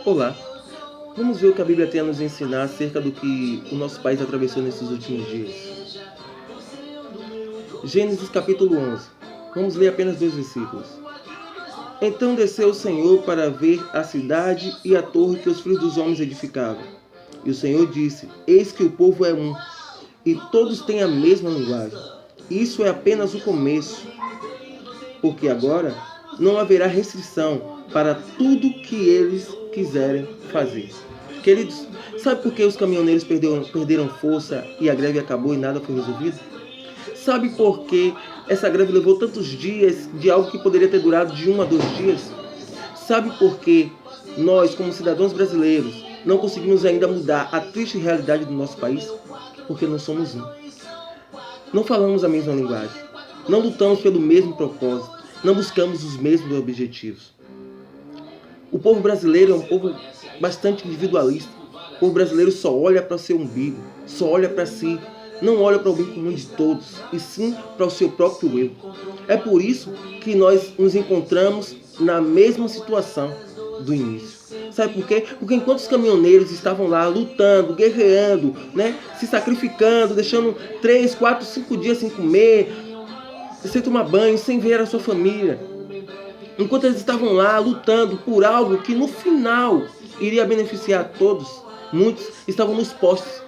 Olá, vamos ver o que a Bíblia tem a nos ensinar acerca do que o nosso país atravessou nesses últimos dias. Gênesis capítulo 11. Vamos ler apenas 2 versículos. Então desceu o Senhor para ver a cidade e a torre que os filhos dos homens edificavam. E o Senhor disse: Eis que o povo é um, e todos têm a mesma linguagem. Isso é apenas o começo, porque agora não haverá restrição para tudo que eles quiserem fazer. Queridos, sabe por que os caminhoneiros perderam força e a greve acabou e nada foi resolvido? Sabe por que essa greve levou tantos dias de algo que poderia ter durado de 1 a 2 dias? Sabe por que nós, como cidadãos brasileiros, não conseguimos ainda mudar a triste realidade do nosso país? Porque não somos um. Não falamos a mesma linguagem. Não lutamos pelo mesmo propósito. Não buscamos os mesmos objetivos. O povo brasileiro é um povo bastante individualista. O povo brasileiro só olha para o seu umbigo, só olha para si, não olha para o bem comum de todos, e sim para o seu próprio eu. É por isso que nós nos encontramos na mesma situação do início. Sabe por quê? Porque enquanto os caminhoneiros estavam lá lutando, guerreando, se sacrificando, deixando 3, 4, 5 dias sem comer, sem tomar banho, sem ver a sua família, enquanto eles estavam lá lutando por algo que no final iria beneficiar todos, muitos estavam nos postos,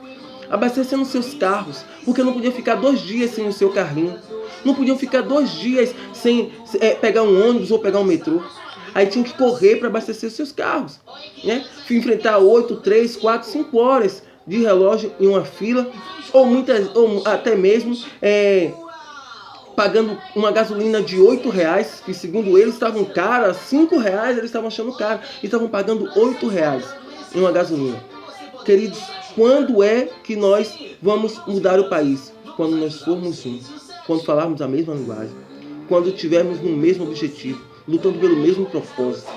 abastecendo seus carros, porque não podiam ficar 2 dias sem o seu carrinho, não podiam ficar 2 dias sem pegar um ônibus ou pegar um metrô. Aí tinham que correr para abastecer seus carros, enfrentar 8, 3, 4, 5 horas de relógio em uma fila, ou até mesmo pagando uma gasolina de R$8, que segundo eles estavam cara, R$5 eles estavam achando caro, e estavam pagando R$8 em uma gasolina. Queridos, quando é que nós vamos mudar o país? Quando nós formos um, quando falarmos a mesma linguagem, quando estivermos no mesmo objetivo, lutando pelo mesmo propósito.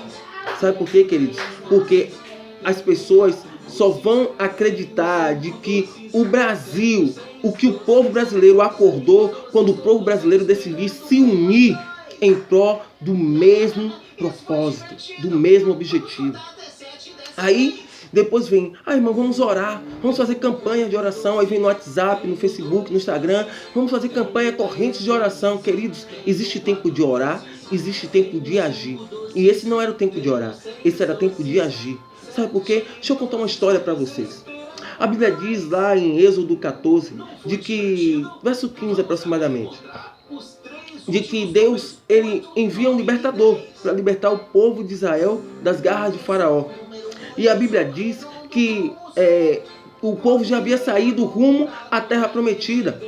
Sabe por quê, queridos? Porque as pessoas só vão acreditar de que o Brasil, o que o povo brasileiro acordou quando o povo brasileiro decidir se unir em prol do mesmo propósito, do mesmo objetivo. Aí depois vem, irmão, vamos orar, vamos fazer campanha de oração. Aí vem no WhatsApp, no Facebook, no Instagram, vamos fazer campanha, correntes de oração. Queridos, existe tempo de orar, existe tempo de agir. E esse não era o tempo de orar, esse era o tempo de agir. Sabe por quê? Deixa eu contar uma história para vocês. A Bíblia diz lá em Êxodo 14, de que, verso 15 aproximadamente, de que Deus ele envia um libertador para libertar o povo de Israel das garras de Faraó. E a Bíblia diz que o povo já havia saído rumo à terra prometida,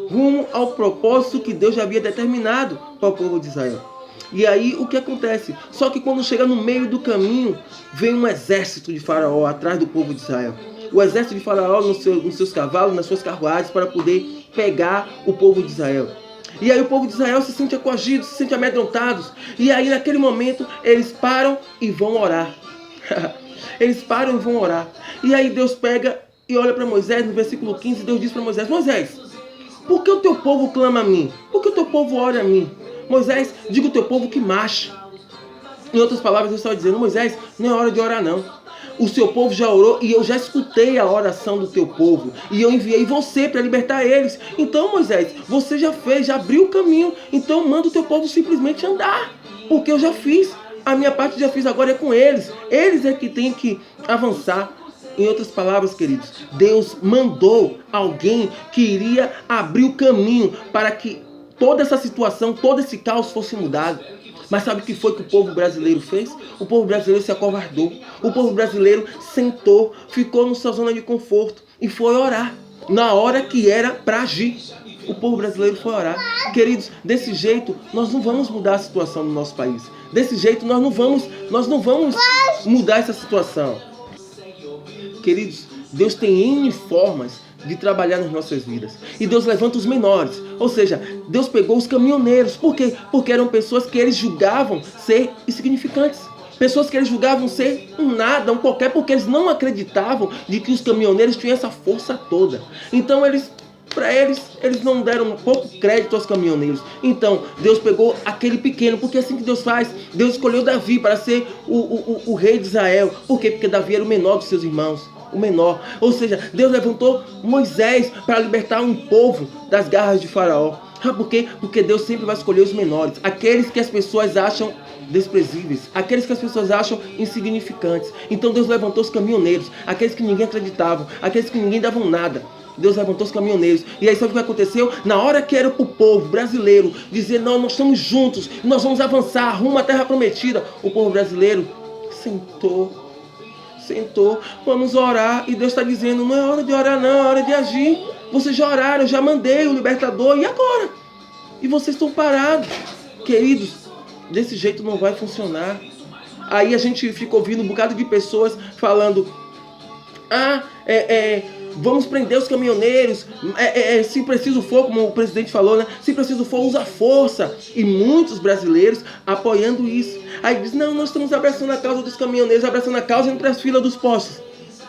rumo ao propósito que Deus já havia determinado para o povo de Israel. E aí o que acontece? Só que quando chega no meio do caminho, vem um exército de Faraó atrás do povo de Israel. O exército de Faraó nos seus cavalos, nas suas carruagens, para poder pegar o povo de Israel. E aí o povo de Israel se sente coagido, se sente amedrontados. E aí naquele momento eles param e vão orar. Eles param e vão orar. E aí Deus pega e olha para Moisés, no versículo 15, Deus diz para Moisés: Moisés, por que o teu povo clama a mim? Por que o teu povo ora a mim? Moisés, diga ao teu povo que marche. Em outras palavras, Deus estava dizendo: Moisés, não é hora de orar não. O seu povo já orou e eu já escutei a oração do teu povo. E eu enviei você para libertar eles. Então, Moisés, você já fez, já abriu o caminho. Então manda o teu povo simplesmente andar. Porque eu já fiz. A minha parte já fiz, agora é com eles. Eles é que têm que avançar. Em outras palavras, queridos, Deus mandou alguém que iria abrir o caminho para que toda essa situação, todo esse caos fosse mudado. Mas sabe o que foi que o povo brasileiro fez? O povo brasileiro se acovardou. O povo brasileiro sentou, ficou na sua zona de conforto e foi orar na hora que era para agir. O povo brasileiro foi orar. Queridos, desse jeito nós não vamos mudar a situação no nosso país. Desse jeito nós não vamos mudar essa situação. Queridos, Deus tem N formas de trabalhar nas nossas vidas. E Deus levanta os menores. Ou seja, Deus pegou os caminhoneiros. Por quê? Porque eram pessoas que eles julgavam ser insignificantes. Pessoas que eles julgavam ser um nada, um qualquer, porque eles não acreditavam de que os caminhoneiros tinham essa força toda. Então eles para eles não deram pouco crédito aos caminhoneiros. Então, Deus pegou aquele pequeno, porque é assim que Deus faz. Deus escolheu Davi para ser o rei de Israel. Por quê? Porque Davi era o menor dos seus irmãos. O menor. Ou seja, Deus levantou Moisés para libertar um povo das garras de Faraó. Por quê? Porque Deus sempre vai escolher os menores. Aqueles que as pessoas acham desprezíveis, aqueles que as pessoas acham insignificantes. Então Deus levantou os caminhoneiros, aqueles que ninguém acreditava, aqueles que ninguém davam nada. Deus levantou os caminhoneiros. E aí sabe o que aconteceu? Na hora que era para o povo brasileiro dizer, não, nós estamos juntos, nós vamos avançar rumo à terra prometida, o povo brasileiro sentou, vamos orar. E Deus está dizendo, não é hora de orar não, é hora de agir. Vocês já oraram, eu já mandei o libertador, e agora? E vocês estão parados. Queridos, desse jeito não vai funcionar. Aí a gente fica ouvindo um bocado de pessoas falando, vamos prender os caminhoneiros, se preciso for, como o presidente falou, né? Se preciso for, usa força. E muitos brasileiros apoiando isso. Aí diz, não, nós estamos abraçando a causa dos caminhoneiros, abraçando a causa indo para as filas dos postos,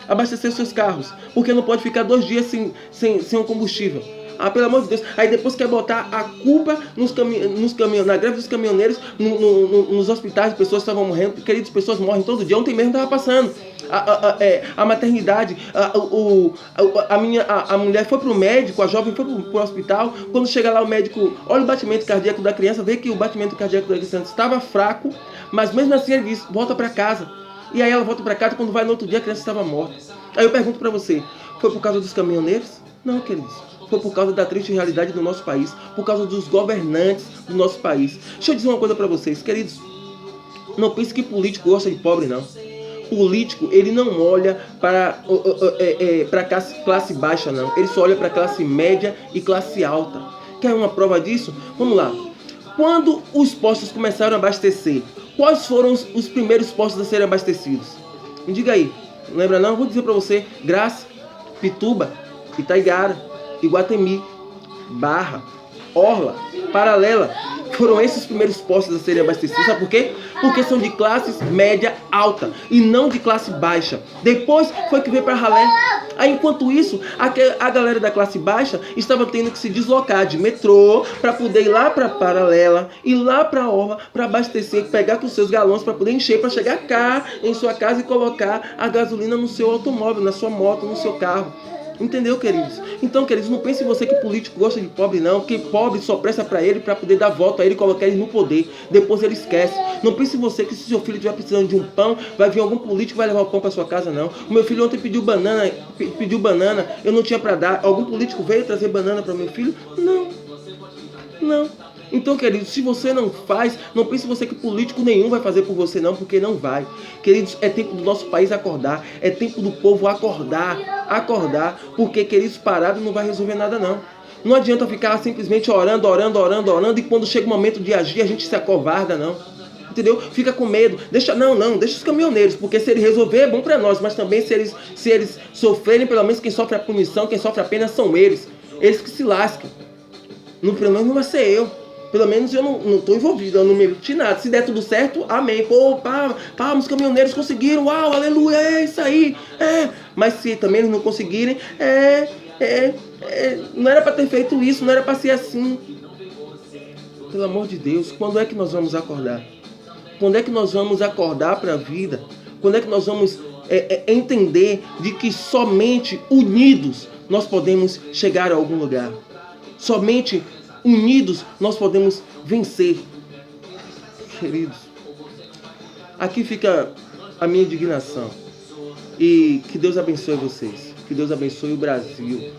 abastecer seus carros, porque não pode ficar 2 dias sem um combustível. Pelo amor de Deus. Aí depois quer botar a culpa na greve dos caminhoneiros, nos hospitais, pessoas estavam morrendo. Queridos, pessoas morrem todo dia. Ontem mesmo estava passando. A maternidade, a mulher foi para o médico, a jovem foi para o hospital. Quando chega lá, o médico olha o batimento cardíaco da criança, vê que o batimento cardíaco da criança estava fraco, mas mesmo assim ele diz, volta para casa. E aí ela volta para casa, quando vai no outro dia a criança estava morta. Aí eu pergunto para você, foi por causa dos caminhoneiros? Não, queridos. Foi por causa da triste realidade do nosso país, por causa dos governantes do nosso país. Deixa eu dizer uma coisa para vocês, queridos. Não pense que político gosta de pobre, não. Político, ele não olha para classe baixa, não. Ele só olha para classe média e classe alta. Quer uma prova disso? Vamos lá. Quando os postos começaram a abastecer, quais foram os primeiros postos a serem abastecidos? Me diga aí. Não lembra não? Vou dizer para você. Graça, Pituba, Itaigara, Iguatemi, Barra, Orla, Paralela. Foram esses os primeiros postos a serem abastecidos. Sabe por quê? Porque são de classe média alta e não de classe baixa. Depois foi que veio para ralé. Aí, enquanto isso, a galera da classe baixa estava tendo que se deslocar de metrô para poder ir lá para Paralela, ir lá para Orla, para abastecer, pegar com seus galões para poder encher, para chegar cá em sua casa e colocar a gasolina no seu automóvel, na sua moto, no seu carro. Entendeu, queridos? Então, queridos, não pense você que político gosta de pobre, não. Que pobre só presta para ele para poder dar voto a ele e colocar ele no poder. Depois ele esquece. Não pense você que se seu filho estiver precisando de um pão, vai vir algum político e vai levar o pão para sua casa, não. O meu filho ontem pediu banana, eu não tinha para dar. Algum político veio trazer banana para o meu filho? Não. Então, queridos, se você não faz, não pense você que político nenhum vai fazer por você, não, porque não vai. Queridos, é tempo do nosso país acordar, é tempo do povo acordar, porque, queridos, parado não vai resolver nada, não. Não adianta ficar simplesmente orando, e quando chega o momento de agir, a gente se acovarda, não. Entendeu? Fica com medo. Deixa os caminhoneiros, porque se ele resolver é bom para nós, mas também se eles sofrerem, pelo menos quem sofre a punição, quem sofre a pena são eles. Eles que se lascam. Pelo menos não vai ser eu. Pelo menos eu não estou envolvido, eu não me meti nada. Se der tudo certo, amém. Pô, palmas, os caminhoneiros conseguiram, uau, aleluia, é isso aí. Mas se também eles não conseguirem, não era para ter feito isso, não era para ser assim. Pelo amor de Deus, quando é que nós vamos acordar? Quando é que nós vamos acordar para a vida? Quando é que nós vamos entender de que somente unidos nós podemos chegar a algum lugar? Somente unidos nós podemos vencer. Queridos, aqui fica a minha indignação. E que Deus abençoe vocês. Que Deus abençoe o Brasil.